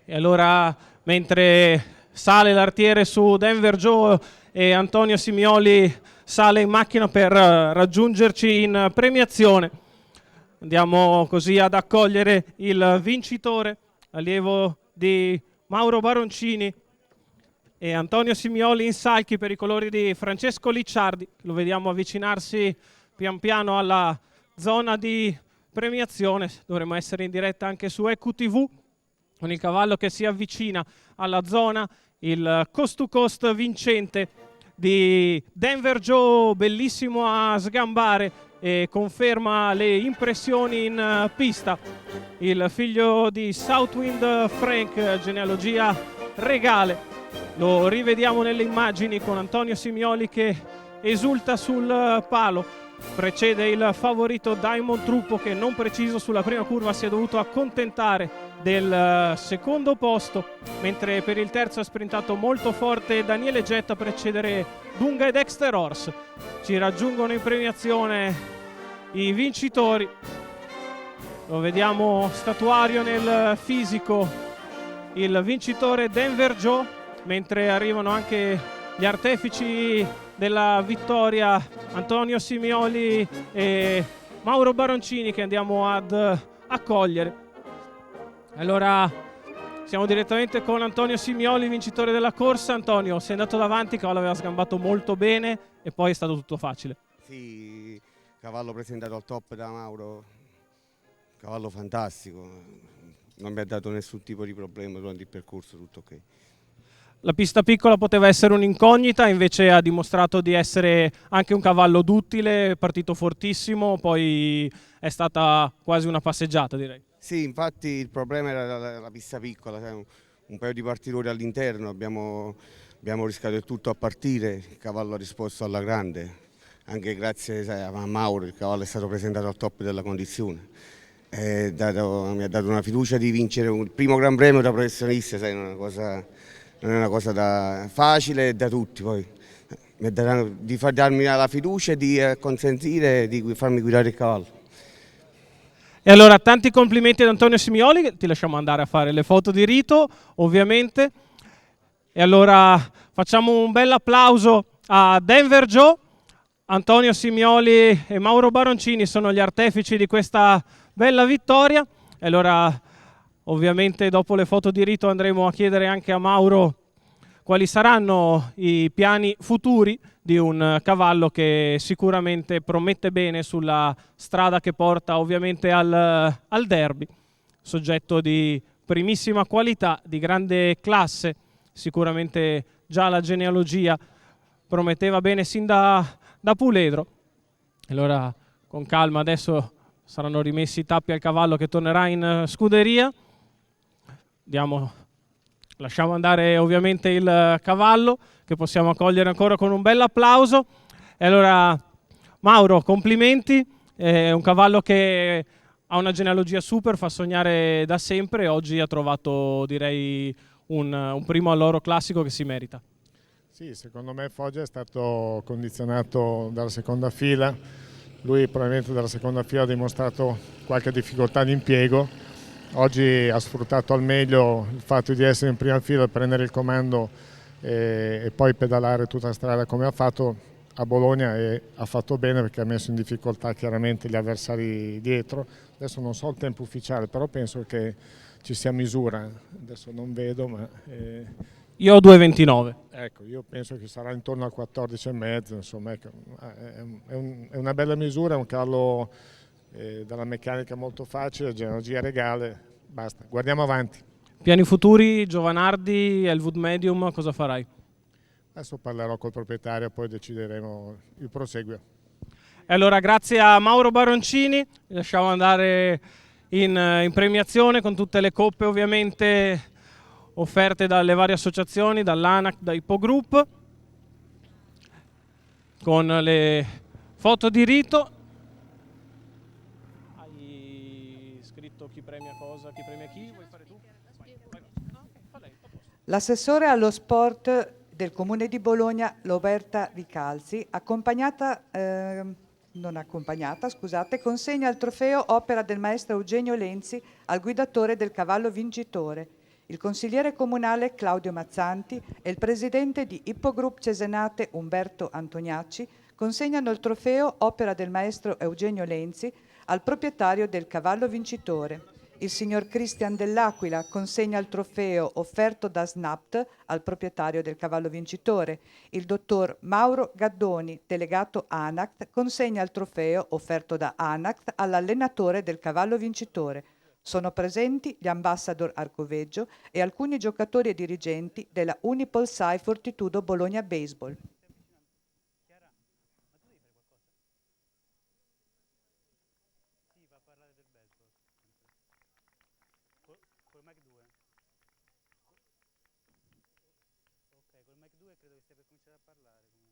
E allora, mentre sale l'artiere su Denver Joe e Antonio Simioli sale in macchina per raggiungerci in premiazione, andiamo così ad accogliere il vincitore, allievo di Mauro Baroncini e Antonio Simioli in salchi per i colori di Francesco Licciardi. Lo vediamo avvicinarsi pian piano alla zona di premiazione. Dovremmo essere in diretta anche su EQTV con il cavallo che si avvicina alla zona, il coast to coast vincente di Denver Joe, bellissimo a sgambare e conferma le impressioni in pista. Il figlio di Southwind Frank, genealogia regale. Lo rivediamo nelle immagini con Antonio Simioli che esulta sul palo. Precede il favorito Diamond Truppo che non preciso sulla prima curva si è dovuto accontentare del secondo posto, mentre per il terzo ha sprintato molto forte Daniele Getta a precedere Dunga e Dexter Horse. Ci raggiungono in premiazione i vincitori. Lo vediamo statuario nel fisico, il vincitore Denver Joe, mentre arrivano anche gli artefici della vittoria Antonio Simioli e Mauro Baroncini che andiamo ad accogliere. Allora siamo direttamente con Antonio Simioli, vincitore della corsa. Antonio, sei andato davanti, il cavallo aveva sgambato molto bene e poi è stato tutto facile. Sì, cavallo presentato al top da Mauro, cavallo fantastico, non mi ha dato nessun tipo di problema durante il percorso, tutto ok. La pista piccola poteva essere un'incognita, invece ha dimostrato di essere anche un cavallo duttile, partito fortissimo, poi è stata quasi una passeggiata, direi. Sì, infatti il problema era la pista piccola, sai, un paio di partitori all'interno, abbiamo rischiato il tutto a partire, il cavallo ha risposto alla grande, anche grazie a Mauro, il cavallo è stato presentato al top della condizione. Mi ha dato una fiducia di vincere il primo Gran Premio da professionista, sai, non è una cosa facile da tutti, poi di darmi la fiducia e di consentire di farmi guidare il cavallo. E allora tanti complimenti ad Antonio Simioli, ti lasciamo andare a fare le foto di rito ovviamente. E allora facciamo un bel applauso a Denver Joe. Antonio Simioli e Mauro Baroncini sono gli artefici di questa bella vittoria. E allora ovviamente dopo le foto di rito andremo a chiedere anche a Mauro quali saranno i piani futuri di un cavallo che sicuramente promette bene sulla strada che porta ovviamente al derby. Soggetto di primissima qualità, di grande classe, sicuramente già la genealogia prometteva bene sin da Puledro. Allora con calma adesso saranno rimessi i tappi al cavallo che tornerà in scuderia. Lasciamo andare ovviamente il cavallo che possiamo accogliere ancora con un bel applauso. E allora Mauro, complimenti, è un cavallo che ha una genealogia super, fa sognare da sempre, oggi ha trovato direi un primo all'oro classico che si merita. Sì, secondo me Foggia è stato condizionato dalla seconda fila, lui probabilmente dalla seconda fila ha dimostrato qualche difficoltà di impiego. Oggi ha sfruttato al meglio il fatto di essere in prima fila, prendere il comando e poi pedalare tutta la strada come ha fatto a Bologna e ha fatto bene perché ha messo in difficoltà chiaramente gli avversari dietro. Adesso non so il tempo ufficiale, però penso che ci sia misura, adesso non vedo ma... Io ho 2,29. Ecco, io penso che sarà intorno al 14,5, insomma, ecco, è una bella misura, è un cavallo dalla meccanica molto facile, genealogia regale, basta, guardiamo avanti. Piani futuri, Giovanardi, Elwood Medium, cosa farai? Adesso parlerò col proprietario, poi decideremo il proseguio. E allora grazie a Mauro Baroncini, vi lasciamo andare in premiazione con tutte le coppe ovviamente offerte dalle varie associazioni, dall'ANAC, da Hippo Group, con le foto di rito. Hai scritto chi premia cosa, chi premia chi? Vuoi fare tu? L'assessore allo sport del Comune di Bologna, Roberta Ricalzi, consegna il trofeo opera del maestro Eugenio Lenzi al guidatore del cavallo vincitore. il consigliere comunale Claudio Mazzanti e il presidente di Ippogroup Cesenate Umberto Antoniacci consegnano il trofeo opera del maestro Eugenio Lenzi al proprietario del cavallo vincitore. Il signor Christian Dell'Aquila consegna il trofeo offerto da SNAPT al proprietario del cavallo vincitore. Il dottor Mauro Gaddoni, delegato ANACT, consegna il trofeo offerto da ANACT all'allenatore del cavallo vincitore. Sono presenti gli ambassador Arcoveggio e alcuni giocatori e dirigenti della Unipol Sai Fortitudo Bologna Baseball. Col Mac 2. Ok, col Mac 2 credo che stia per cominciare a parlare comunque.